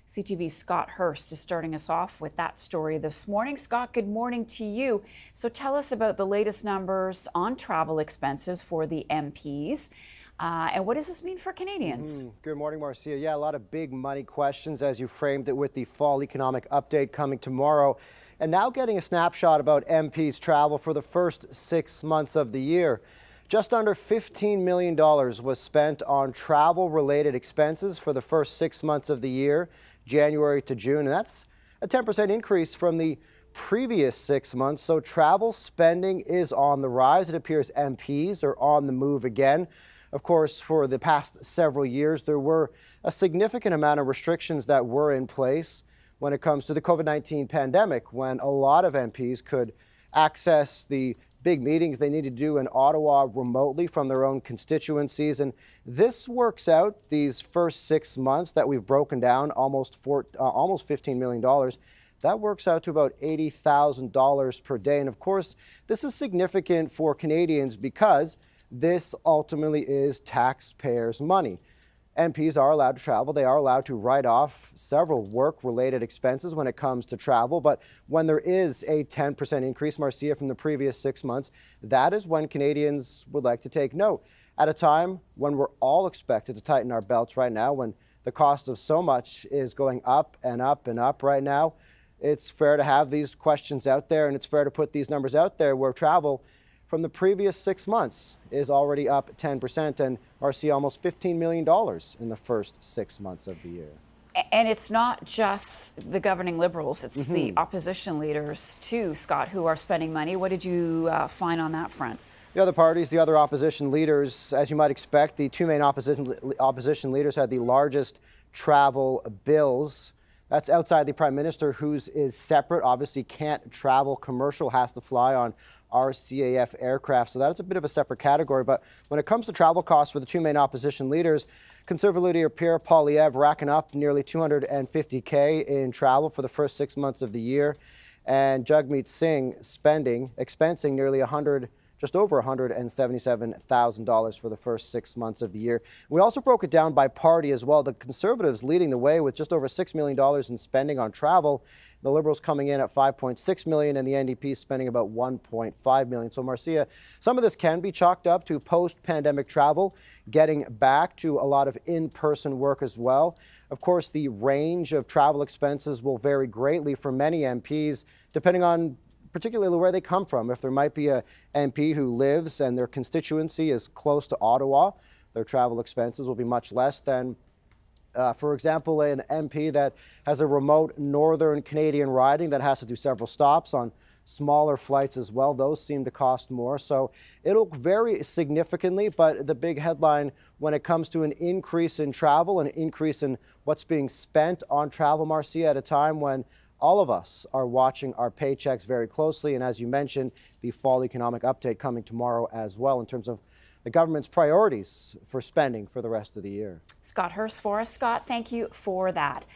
CTV's Scott Hurst is starting us off with that story this morning. Scott, good morning to you. So tell us about the latest numbers on travel expenses for the MPs. And what does this mean for Canadians? Good morning, Marcia. Yeah, a lot of big money questions as you framed it with the fall economic update coming tomorrow. And now getting a snapshot about MPs' travel for the first 6 months of the year. Just under $15 million was spent on travel-related expenses for the first 6 months of the year, January to June. And that's a 10% increase from the previous 6 months. So travel spending is on the rise. It appears MPs are on the move again. Of course, for the past several years, there were a significant amount of restrictions that were in place when it comes to the COVID-19 pandemic, when a lot of MPs could access the big meetings they needed to do in Ottawa remotely from their own constituencies. And this works out, these first 6 months that we've broken down, almost $15 million. That works out to about $80,000 per day. And of course, this is significant for Canadians because this ultimately is taxpayers' money. MPs are allowed to travel. They are allowed to write off several work-related expenses when it comes to travel. But when there is a 10% increase, Marcia, from the previous 6 months, that is when Canadians would like to take note. At a time when we're all expected to tighten our belts right now, when the cost of so much is going up and up and up right now, it's fair to have these questions out there, and it's fair to put these numbers out there where travel from the previous 6 months is already up 10%, and Marcia, almost $15 million in the first 6 months of the year. And it's not just the governing Liberals, it's the opposition leaders too, Scott, who are spending money. What did you find on that front? The other parties, the other opposition leaders, as you might expect, the two main opposition leaders had the largest travel bills. That's outside the Prime Minister, whose is separate, obviously can't travel commercial, has to fly on RCAF aircraft. So that's a bit of a separate category. But when it comes to travel costs for the two main opposition leaders, Conservative leader Pierre Poilievre racking up nearly $250K in travel for the first 6 months of the year, and Jagmeet Singh expensing nearly just over $177,000 for the first 6 months of the year. We also broke it down by party as well. The Conservatives leading the way with just over $6 million in spending on travel. The Liberals coming in at $5.6 million, and the NDP spending about $1.5 million. So, Marcia, some of this can be chalked up to post-pandemic travel, getting back to a lot of in-person work as well. Of course, the range of travel expenses will vary greatly for many MPs, depending on particularly where they come from. If there might be a MP who lives and their constituency is close to Ottawa, their travel expenses will be much less than, for example, an MP that has a remote northern Canadian riding that has to do several stops on smaller flights as well. Those seem to cost more. So it'll vary significantly, but the big headline when it comes to an increase in travel, an increase in what's being spent on travel, Marcia, at a time when all of us are watching our paychecks very closely. And as you mentioned, the fall economic update coming tomorrow as well in terms of the government's priorities for spending for the rest of the year. Scott Hurst for us. Scott, thank you for that.